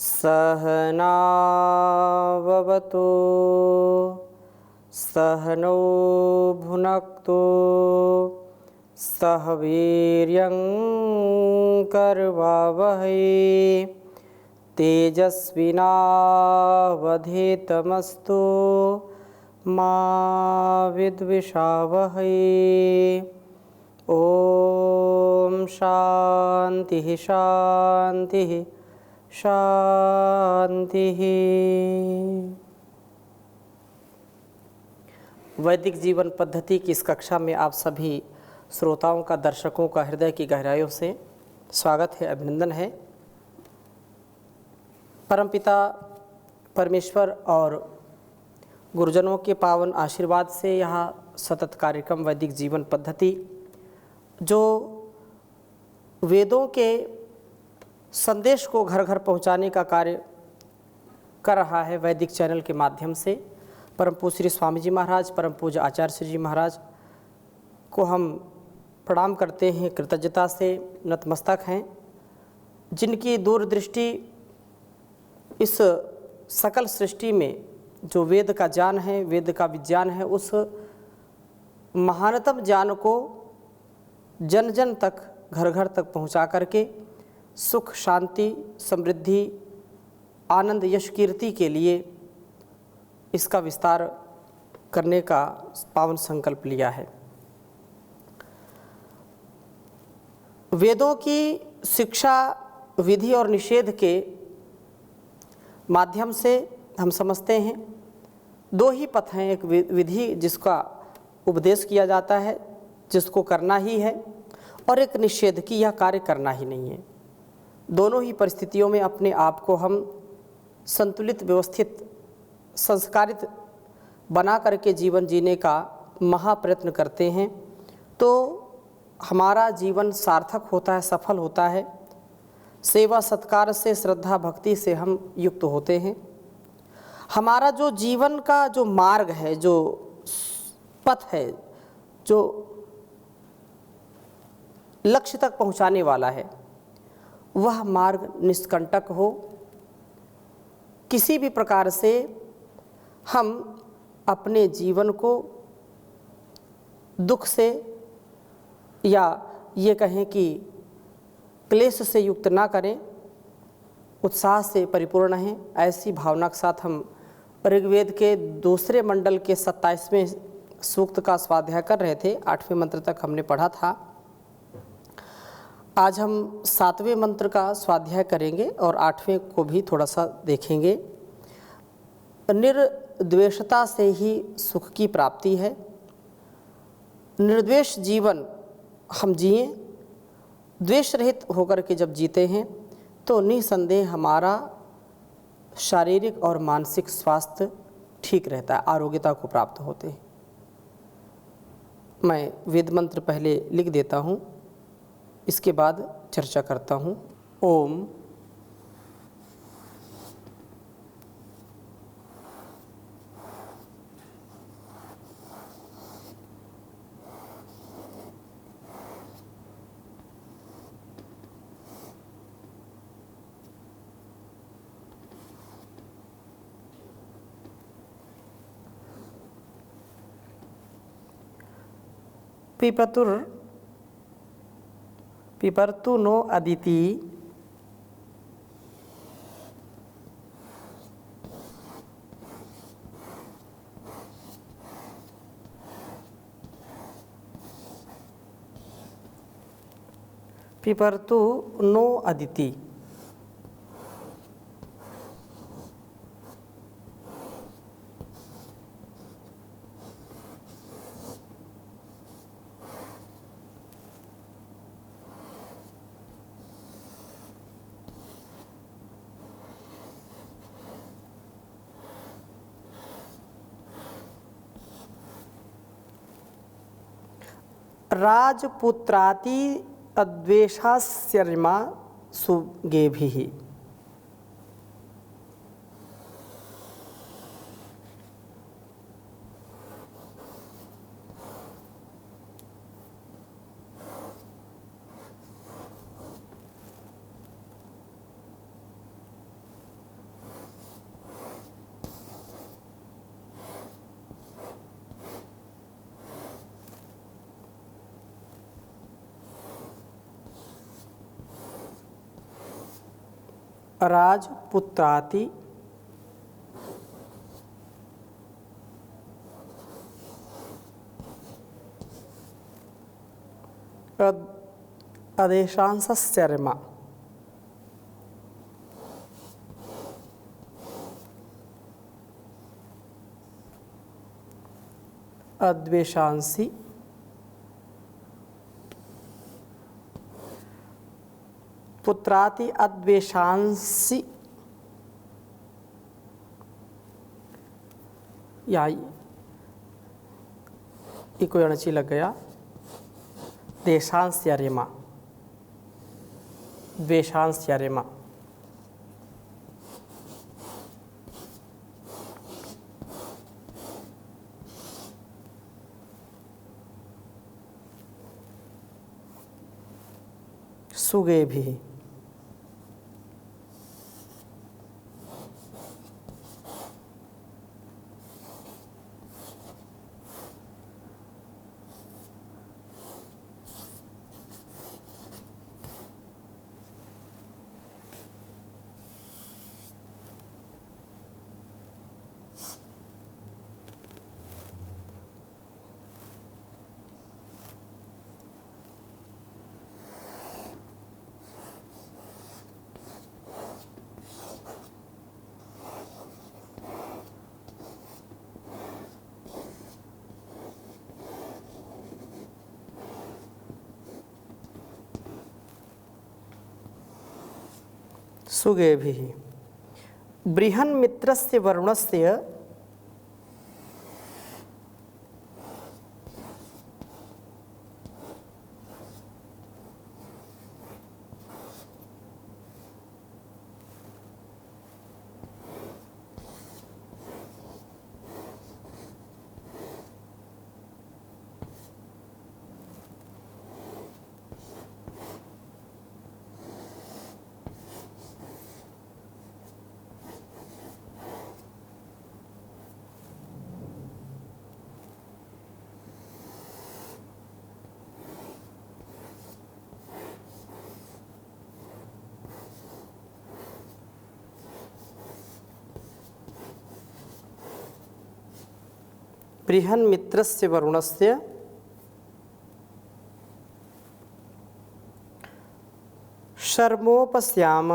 सहनाववतु सहनौ भुनक्तु सह वीर्यं करवावहै तेजस्विनावधीतमस्तु मा विद्विषावहै। ओम शांति शांति शांति। वैदिक जीवन पद्धति की इस कक्षा में आप सभी श्रोताओं का, दर्शकों का हृदय की गहराइयों से स्वागत है, अभिनंदन है। परमपिता परमेश्वर और गुरुजनों के पावन आशीर्वाद से यह सतत कार्यक्रम वैदिक जीवन पद्धति, जो वेदों के संदेश को घर घर पहुंचाने का कार्य कर रहा है, वैदिक चैनल के माध्यम से परम पूज्य श्री स्वामी जी महाराज, परम पूज्य आचार्य श्री जी महाराज को हम प्रणाम करते हैं, कृतज्ञता से नतमस्तक हैं, जिनकी दूरदृष्टि इस सकल सृष्टि में जो वेद का ज्ञान है, वेद का विज्ञान है, उस महानतम ज्ञान को जन जन तक, घर घर तक पहुंचा करके सुख, शांति, समृद्धि, आनंद, यश, कीर्ति के लिए इसका विस्तार करने का पावन संकल्प लिया है। वेदों की शिक्षा, विधि और निषेध के माध्यम से हम समझते हैं दो ही पथ हैं। एक विधि जिसका उपदेश किया जाता है, जिसको करना ही है, और एक निषेध की यह कार्य करना ही नहीं है। दोनों ही परिस्थितियों में अपने आप को हम संतुलित, व्यवस्थित, संस्कारित बना करके जीवन जीने का महाप्रयत्न करते हैं तो हमारा जीवन सार्थक होता है, सफल होता है। सेवा सत्कार से, श्रद्धा भक्ति से हम युक्त होते हैं। हमारा जो जीवन का जो मार्ग है, जो पथ है, जो लक्ष्य तक पहुंचाने वाला है, वह मार्ग निष्कंटक हो। किसी भी प्रकार से हम अपने जीवन को दुख से या ये कहें कि क्लेश से युक्त ना करें, उत्साह से परिपूर्ण हैं। ऐसी भावना के साथ हम ऋग्वेद के दूसरे मंडल के 27वें सूक्त का स्वाध्याय कर रहे थे। 8वें मंत्र तक हमने पढ़ा था। आज हम 7वें मंत्र का स्वाध्याय करेंगे और 8वें को भी थोड़ा सा देखेंगे। निर्द्वेषता से ही सुख की प्राप्ति है। निर्द्वेष जीवन हम जिए, द्वेष रहित होकर के जब जीते हैं तो निसंदेह हमारा शारीरिक और मानसिक स्वास्थ्य ठीक रहता है, आरोग्यता को प्राप्त होते हैं। मैं वेद मंत्र पहले लिख देता हूँ, इसके बाद चर्चा करता हूँ। ओम पिपर्तु नो अदिति पिपर्तु नो अदिति। राजपुत्राति अद्वेषास्यर्मा सुगेभिः। राजपुत्राति अदेशांसस्यर्मा अद्वेषांसी पुत्राति अद्वेषांसी इको अणची लग गया देशांश रेमा द्वेषांश रेमा सुगे भी सुगेभिः बृहन्मित्रस्य वरुणस्य बृहन्मित्रस्य वरुणस्य शर्मोपश्याम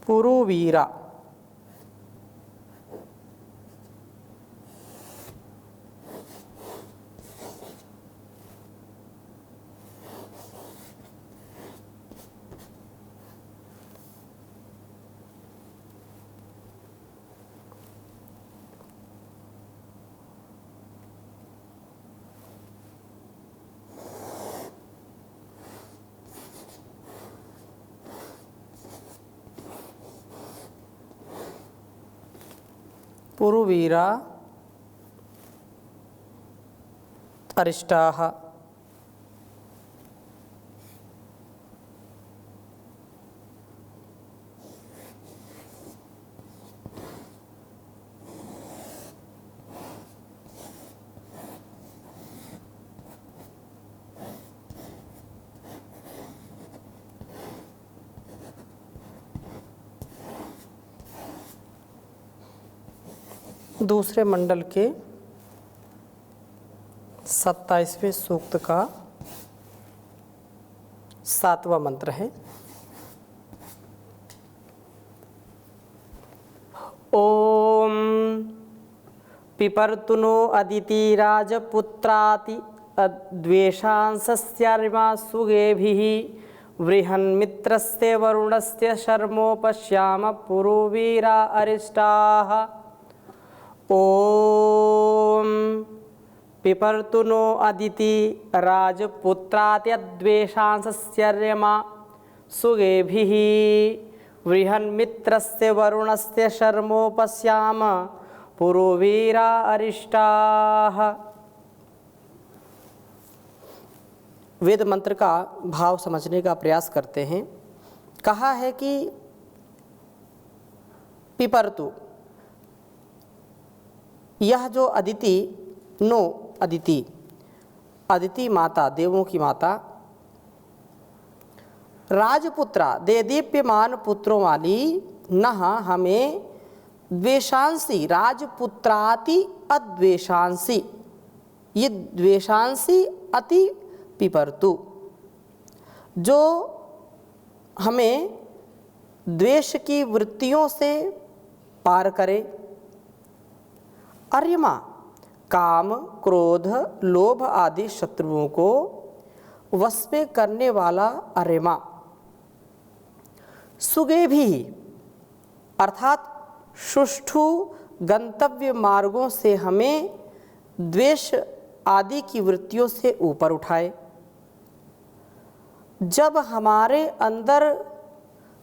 पुरुवीरा पुरुवीरा अरिष्टाः दूसरे मंडल के 27वें सूक्त का 7वां मंत्र है। ओम पिपर्तुनो अदिति राजपुत्राति अद्वेषांसस्यार्मा सुगेभिः बृहन्मित्रस्य वरुणस्य शर्मोपश्याम पुरुवीरा अरिष्टाः। ओम पिपर्तुनो अदिति राजपुत्रात्यद्वेषांसस्यर्मा सुगेभिः बृहन्मित्रस्य वरुणस्य शर्मोपश्याम पुरोवीरा अरिष्टाः। वेद मंत्र का भाव समझने का प्रयास करते हैं। कहा है कि पिपरतु, यह जो अदिति, नो अदिति, अदिति माता, देवों की माता, राजपुत्रा, दे दीप्यमान पुत्रों वाली, नह हमें द्वेषांसी, राजपुत्राति अद्वेषांसी, ये द्वेषांसी अति पिपरतु, जो हमें द्वेष की वृत्तियों से पार करे। अर्यमा, काम, क्रोध, लोभ आदि शत्रुओं को वश में करने वाला अर्यमा। सुगे भी, अर्थात सुष्ठु गंतव्य मार्गों से हमें द्वेष आदि की वृत्तियों से ऊपर उठाए। जब हमारे अंदर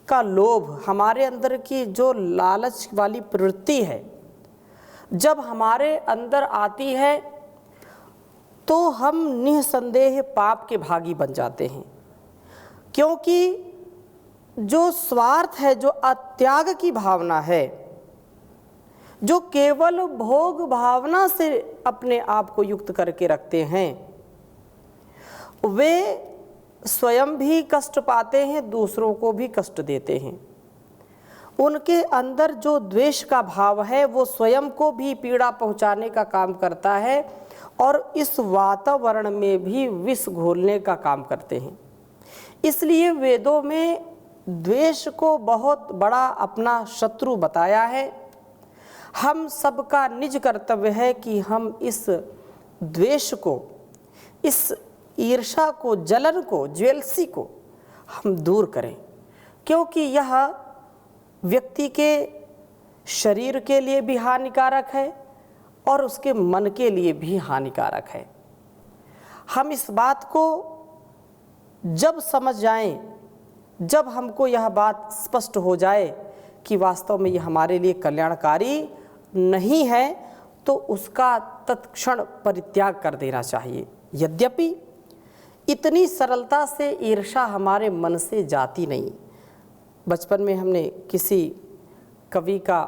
का लोभ, हमारे अंदर की जो लालच वाली प्रवृत्ति है, जब हमारे अंदर आती है तो हम निसंदेह पाप के भागी बन जाते हैं। क्योंकि जो स्वार्थ है, जो अत्याग की भावना है, जो केवल भोग भावना से अपने आप को युक्त करके रखते हैं, वे स्वयं भी कष्ट पाते हैं, दूसरों को भी कष्ट देते हैं। उनके अंदर जो द्वेष का भाव है वो स्वयं को भी पीड़ा पहुंचाने का काम करता है और इस वातावरण में भी विष घोलने का काम करते हैं। इसलिए वेदों में द्वेष को बहुत बड़ा अपना शत्रु बताया है। हम सबका निज कर्तव्य है कि हम इस द्वेष को, इस ईर्ष्या को, जलन को, ज्वेलसी को हम दूर करें, क्योंकि यह व्यक्ति के शरीर के लिए भी हानिकारक है और उसके मन के लिए भी हानिकारक है। हम इस बात को जब समझ जाएं, जब हमको यह बात स्पष्ट हो जाए कि वास्तव में यह हमारे लिए कल्याणकारी नहीं है, तो उसका तत्क्षण परित्याग कर देना चाहिए। यद्यपि इतनी सरलता से ईर्ष्या हमारे मन से जाती नहीं। बचपन में हमने किसी कवि का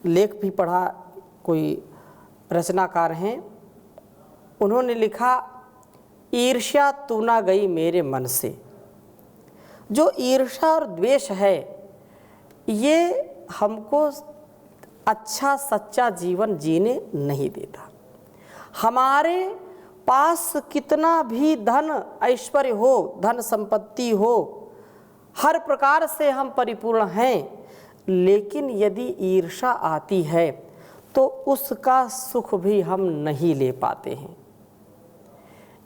लेख भी पढ़ा, कोई रचनाकार हैं, उन्होंने लिखा, ईर्ष्या तू ना गई मेरे मन से। जो ईर्ष्या और द्वेष है, ये हमको अच्छा सच्चा जीवन जीने नहीं देता। हमारे पास कितना भी धन ऐश्वर्य हो, धन संपत्ति हो, हर प्रकार से हम परिपूर्ण हैं, लेकिन यदि ईर्ष्या आती है तो उसका सुख भी हम नहीं ले पाते हैं।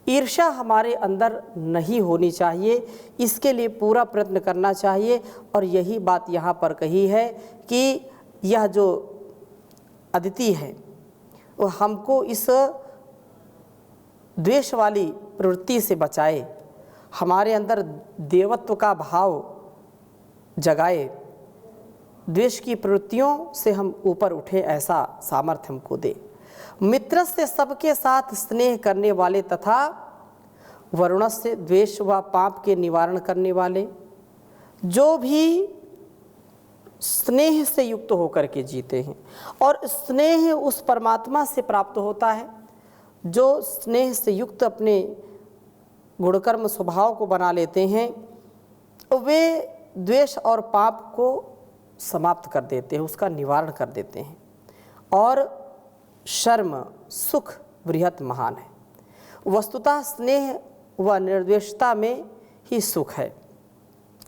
ईर्ष्या हमारे अंदर नहीं होनी चाहिए, इसके लिए पूरा प्रयत्न करना चाहिए। और यही बात यहाँ पर कही है कि यह जो अदिति है वो हमको इस द्वेष वाली प्रवृत्ति से बचाए, हमारे अंदर देवत्व का भाव जगाए, द्वेष की प्रवृत्तियों से हम ऊपर उठे, ऐसा सामर्थ्य हमको दे। मित्र से सबके साथ स्नेह करने वाले तथा वरुण से द्वेष व पाप के निवारण करने वाले, जो भी स्नेह से युक्त होकर के जीते हैं। और स्नेह उस परमात्मा से प्राप्त होता है जो स्नेह से युक्त अपने गुणकर्म स्वभाव को बना लेते हैं, वे द्वेष और पाप को समाप्त कर देते हैं, उसका निवारण कर देते हैं। और शर्म सुख बृहत महान है। वस्तुतः स्नेह व निर्द्वेषता में ही सुख है।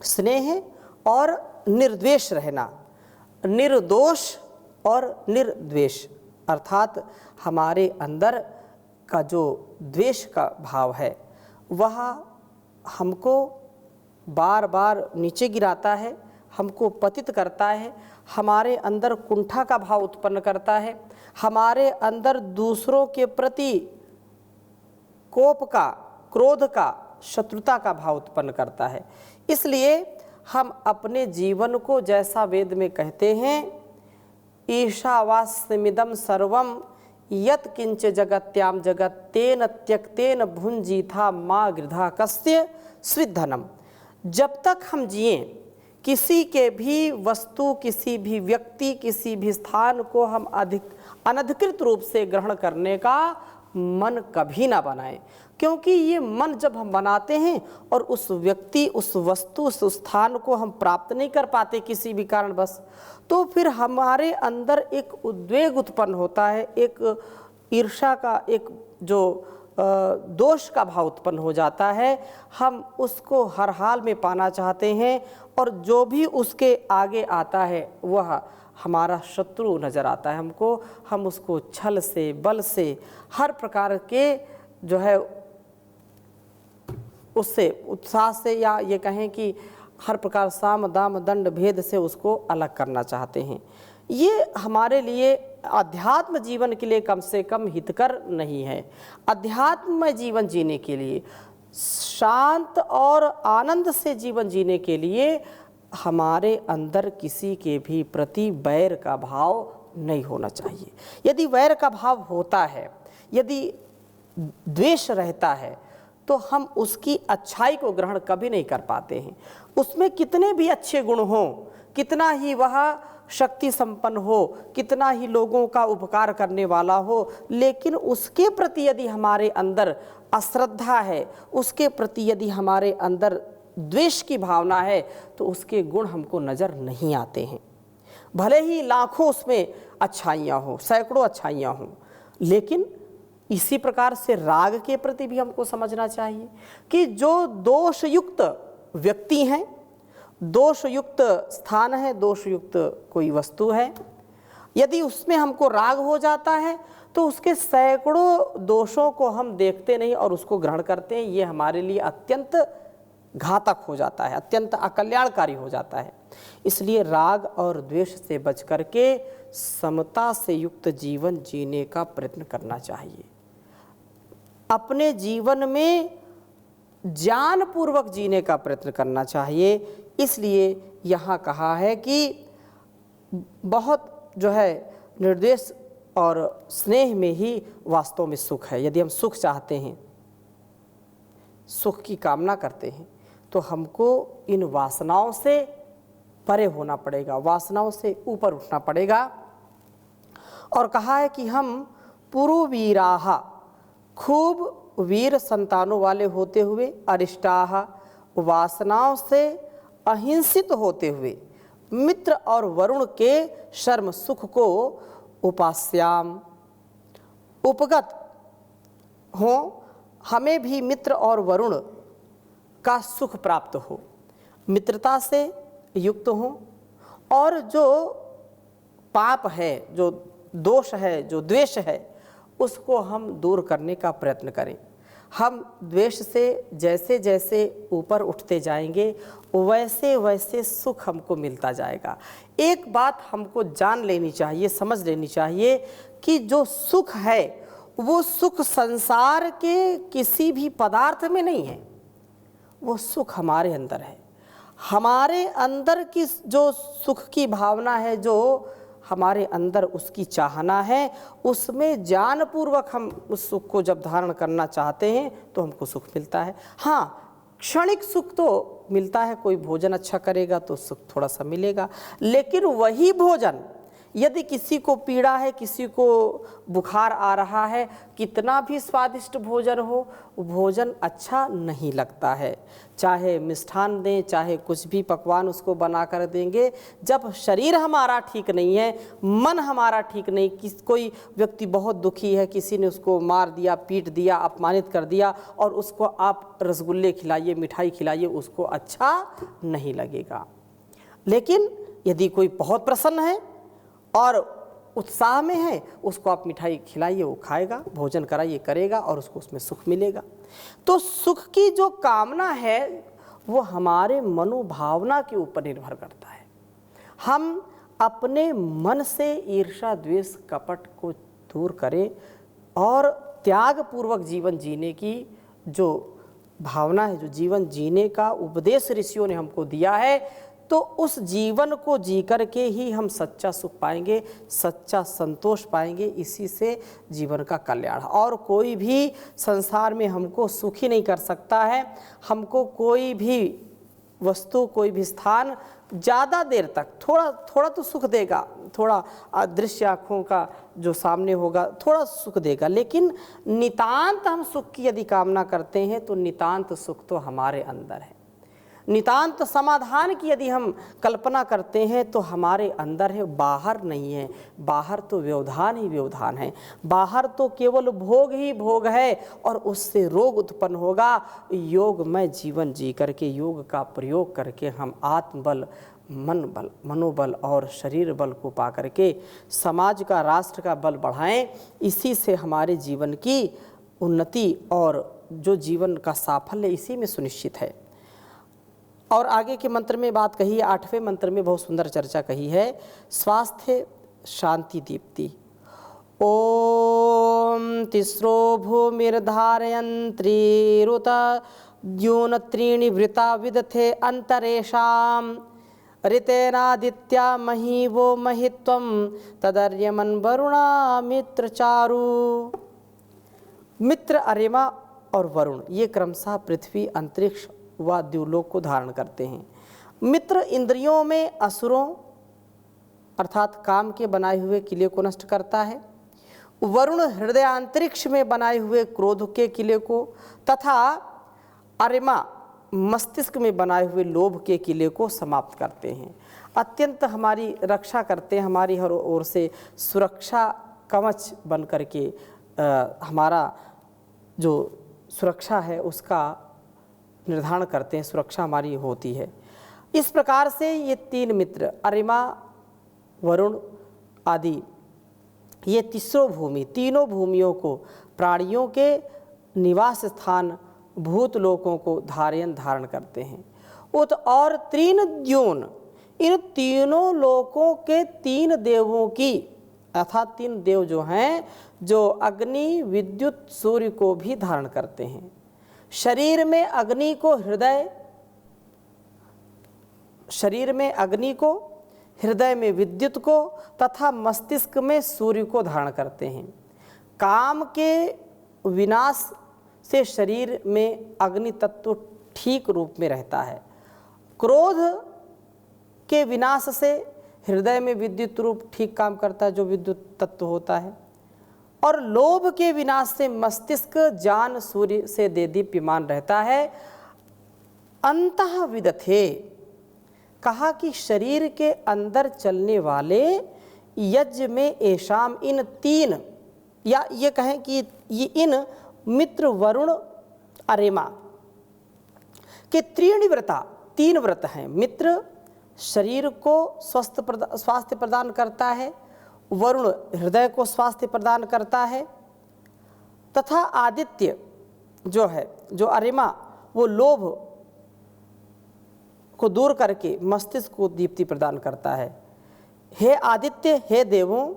स्नेह और निर्द्वेष रहना, निर्दोष और निर्द्वेष, अर्थात हमारे अंदर का जो द्वेष का भाव है वह हमको बार बार नीचे गिराता है, हमको पतित करता है, हमारे अंदर कुंठा का भाव उत्पन्न करता है, हमारे अंदर दूसरों के प्रति कोप का, क्रोध का, शत्रुता का भाव उत्पन्न करता है। इसलिए हम अपने जीवन को, जैसा वेद में कहते हैं, ईशावास्यमिदं सर्वं यत् किंच जगत्याम जगत तेन त्यक्तेन भुंजीथा मा गृधा कस्य स्विद्धनम। जब तक हम जिए किसी के भी वस्तु, किसी भी व्यक्ति, किसी भी स्थान को हम अनधिकृत रूप से ग्रहण करने का मन कभी ना बनाएं, क्योंकि ये मन जब हम बनाते हैं और उस व्यक्ति, उस वस्तु, उस स्थान को हम प्राप्त नहीं कर पाते किसी भी कारणवश, तो फिर हमारे अंदर एक उद्वेग उत्पन्न होता है, एक ईर्ष्या का, एक जो दोष का भाव उत्पन्न हो जाता है। हम उसको हर हाल में पाना चाहते हैं और जो भी उसके आगे आता है वह हमारा शत्रु नज़र आता है हमको। हम उसको छल से, बल से, हर प्रकार के जो है उससे उत्साह से, या ये कहें कि हर प्रकार साम दाम दंड भेद से उसको अलग करना चाहते हैं। ये हमारे लिए अध्यात्म जीवन के लिए कम से कम हितकर नहीं है। अध्यात्म जीवन जीने के लिए, शांत और आनंद से जीवन जीने के लिए हमारे अंदर किसी के भी प्रति वैर का भाव नहीं होना चाहिए। यदि वैर का भाव होता है, यदि द्वेष रहता है, तो हम उसकी अच्छाई को ग्रहण कभी नहीं कर पाते हैं। उसमें कितने भी अच्छे गुण हों, कितना ही वह शक्ति संपन्न हो, कितना ही लोगों का उपकार करने वाला हो, लेकिन उसके प्रति यदि हमारे अंदर अश्रद्धा है, उसके प्रति यदि हमारे अंदर द्वेष की भावना है, तो उसके गुण हमको नज़र नहीं आते हैं। भले ही लाखों उसमें अच्छाइयाँ हों, सैकड़ों अच्छाइयाँ हों, लेकिन इसी प्रकार से राग के प्रति भी हमको समझना चाहिए कि जो दोषयुक्त व्यक्ति हैं, दोषयुक्त स्थान है, दोषयुक्त कोई वस्तु है, यदि उसमें हमको राग हो जाता है तो उसके सैकड़ों दोषों को हम देखते नहीं और उसको ग्रहण करते हैं। ये हमारे लिए अत्यंत घातक हो जाता है, अत्यंत अकल्याणकारी हो जाता है। इसलिए राग और द्वेष से बच करके समता से युक्त जीवन जीने का प्रयत्न करना चाहिए। अपने जीवन में ज्ञानपूर्वक जीने का प्रयत्न करना चाहिए। इसलिए यहाँ कहा है कि बहुत जो है निर्देश और स्नेह में ही वास्तव में सुख है। यदि हम सुख चाहते हैं, सुख की कामना करते हैं, तो हमको इन वासनाओं से परे होना पड़ेगा, वासनाओं से ऊपर उठना पड़ेगा। और कहा है कि हम पुरुवीराहा, खूब वीर संतानों वाले होते हुए, अरिष्टाहा, वासनाओं से अहिंसित होते हुए, मित्र और वरुण के शर्म सुख को उपास्याम, उपगत हो, हमें भी मित्र और वरुण का सुख प्राप्त हो, मित्रता से युक्त हो, और जो पाप है, जो दोष है, जो द्वेष है, उसको हम दूर करने का प्रयत्न करें। हम द्वेष से जैसे जैसे ऊपर उठते जाएंगे वैसे वैसे सुख हमको मिलता जाएगा। एक बात हमको जान लेनी चाहिए, समझ लेनी चाहिए कि जो सुख है वो सुख संसार के किसी भी पदार्थ में नहीं है, वो सुख हमारे अंदर है। हमारे अंदर की जो सुख की भावना है, जो हमारे अंदर उसकी चाहना है, उसमें ज्ञानपूर्वक हम उस सुख को जब धारण करना चाहते हैं तो हमको सुख मिलता है। हाँ, क्षणिक सुख तो मिलता है, कोई भोजन अच्छा करेगा तो सुख थोड़ा सा मिलेगा, लेकिन वही भोजन यदि किसी को पीड़ा है, किसी को बुखार आ रहा है, कितना भी स्वादिष्ट भोजन हो, भोजन अच्छा नहीं लगता है। चाहे मिष्ठान दें, चाहे कुछ भी पकवान उसको बना कर देंगे, जब शरीर हमारा ठीक नहीं है, मन हमारा ठीक नहीं, कोई व्यक्ति बहुत दुखी है, किसी ने उसको मार दिया, पीट दिया, अपमानित कर दिया, और उसको आप रसगुल्ले खिलाइए, मिठाई खिलाइए, उसको अच्छा नहीं लगेगा। लेकिन यदि कोई बहुत प्रसन्न है और उत्साह में है, उसको आप मिठाई खिलाइए, वो खाएगा, भोजन कराइए, करेगा, और उसको उसमें सुख मिलेगा। तो सुख की जो कामना है वो हमारे मनोभावना के ऊपर निर्भर करता है। हम अपने मन से ईर्ष्या, द्वेष, कपट को दूर करें और त्याग पूर्वक जीवन जीने की जो भावना है, जो जीवन जीने का उपदेश ऋषियों ने हमको दिया है, तो उस जीवन को जी कर के ही हम सच्चा सुख पाएंगे, सच्चा संतोष पाएंगे। इसी से जीवन का कल्याण। और कोई भी संसार में हमको सुखी नहीं कर सकता है। हमको कोई भी वस्तु, कोई भी स्थान ज़्यादा देर तक थोड़ा तो सुख देगा, थोड़ा दृश्य आँखों का जो सामने होगा थोड़ा सुख देगा, लेकिन नितांत हम सुख की यदि कामना करते हैं तो नितांत सुख तो हमारे अंदर है। नितांत समाधान की यदि हम कल्पना करते हैं तो हमारे अंदर है, बाहर नहीं है। बाहर तो व्यवधान ही व्यवधान है, बाहर तो केवल भोग ही भोग है और उससे रोग उत्पन्न होगा। योगमय जीवन जी करके, योग का प्रयोग करके हम आत्मबल, मन बल, मनोबल और शरीर बल को पा करके समाज का, राष्ट्र का बल बढ़ाएं। इसी से हमारे जीवन की उन्नति और जो जीवन का साफल्य इसी में सुनिश्चित है। और आगे के मंत्र में बात कही है, 8वें मंत्र में बहुत सुंदर चर्चा कही है, स्वास्थ्य शांति दीप्ति। ओम तिस्रो भूमिर्धारयन्त्रीरुत द्यून त्रीणि वृता विदथे अंतरेषाम ऋतेनादित्या मही वो महित्वम तदर्यमन वरुणा मित्र चारु। मित्र, अरिमा और वरुण ये क्रमशः पृथ्वी, अंतरिक्ष व द्युलोक को धारण करते हैं। मित्र इंद्रियों में असुरों अर्थात काम के बनाए हुए किले को नष्ट करता है। वरुण हृदय अंतरिक्ष में बनाए हुए क्रोध के किले को, तथा अरिमा मस्तिष्क में बनाए हुए लोभ के किले को समाप्त करते हैं। अत्यंत हमारी रक्षा करते हैं, हमारी हर ओर से सुरक्षा कवच बन करके हमारा जो सुरक्षा है उसका निर्धारण करते हैं, सुरक्षा हमारी होती है। इस प्रकार से ये तीन मित्र अरिमा, वरुण आदि, ये तीसरों भूमि, तीनों भूमियों को, प्राणियों के निवास स्थान भूत लोकों को धारण करते हैं। उत और तीन द्यून, इन तीनों लोकों के तीन देवों की, अर्थात तीन देव जो हैं, जो अग्नि, विद्युत, सूर्य को भी धारण करते हैं। शरीर में अग्नि को, हृदय में विद्युत को तथा मस्तिष्क में सूर्य को धारण करते हैं। काम के विनाश से शरीर में अग्नि तत्व ठीक रूप में रहता है। क्रोध के विनाश से हृदय में विद्युत रूप ठीक काम करता है, जो विद्युत तत्व होता है। और लोभ के विनाश से मस्तिष्क जान सूर्य से देदीप्यमान रहता है। अंतः विदथे, कहा कि शरीर के अंदर चलने वाले यज्ञ में एशाम, इन तीन, या ये कहें कि ये इन मित्र, वरुण, अरिमा के त्रीणि व्रता, तीन व्रत हैं। मित्र शरीर को स्वास्थ्य प्रदान करता है, वरुण हृदय को स्वास्थ्य प्रदान करता है, तथा आदित्य जो है, जो अरिमा, वो लोभ को दूर करके मस्तिष्क को दीप्ति प्रदान करता है। हे आदित्य, हे देवों,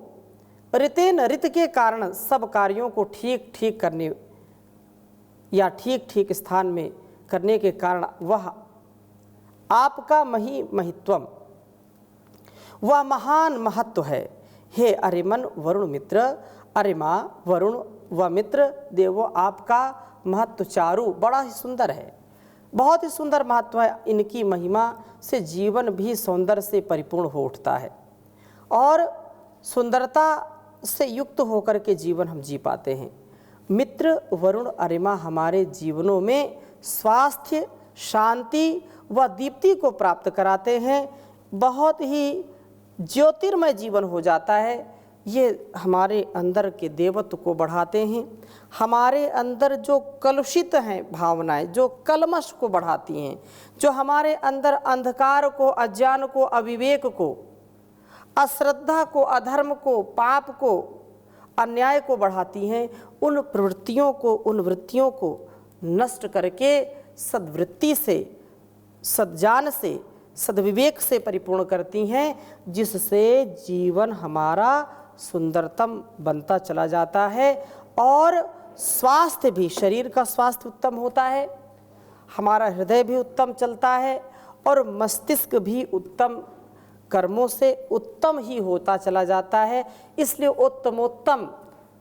ऋतेन, ऋत के कारण सब कार्यों को ठीक ठीक करने या ठीक ठीक स्थान में करने के कारण वह आपका महित्वम, वह महान महत्व है। हे अरिमन, वरुण, मित्र, अरिमा, वरुण व मित्र देवो, आपका महत्व चारु, बड़ा ही सुंदर है, बहुत ही सुंदर महत्व है। इनकी महिमा से जीवन भी सौंदर्य से परिपूर्ण हो उठता है और सुंदरता से युक्त होकर के जीवन हम जी पाते हैं। मित्र, वरुण, अरिमा हमारे जीवनों में स्वास्थ्य, शांति व दीप्ति को प्राप्त कराते हैं। बहुत ही ज्योतिर्मय जीवन हो जाता है। ये हमारे अंदर के देवत्व को बढ़ाते हैं। हमारे अंदर जो कलुषित हैं भावनाएं, जो कलमश को बढ़ाती हैं, जो हमारे अंदर अंधकार को, अज्ञान को, अविवेक को, अश्रद्धा को, अधर्म को, पाप को, अन्याय को बढ़ाती हैं, उन प्रवृत्तियों को, उन वृत्तियों को नष्ट करके सद्वृत्ति से, सद्ज्ञान से, सद्विवेक से परिपूर्ण करती हैं, जिससे जीवन हमारा सुंदरतम बनता चला जाता है और स्वास्थ्य भी, शरीर का स्वास्थ्य उत्तम होता है, हमारा हृदय भी उत्तम चलता है और मस्तिष्क भी उत्तम कर्मों से उत्तम ही होता चला जाता है। इसलिए उत्तमोत्तम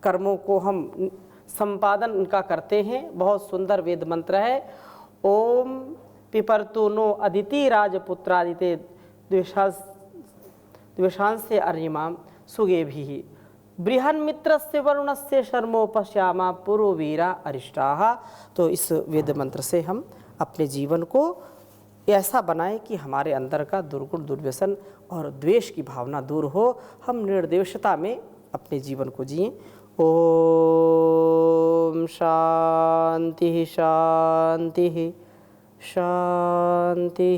कर्मों को हम संपादन उनका करते हैं। बहुत सुंदर वेद मंत्र है। ओम पिपरतु नो अदिति राजपुत्रादिते द्वेषांसे अर्यमाम सुगे भी बृहन्मित्र से वरुण से शर्मोपश्यामा पुरोवीरा अरिष्टाः। तो इस वेद मंत्र से हम अपने जीवन को ऐसा बनाएं कि हमारे अंदर का दुर्गुण दुर्व्यसन और द्वेष की भावना दूर हो, हम निर्द्वेषता में अपने जीवन को जिएं। ओम शांति शांति शांति।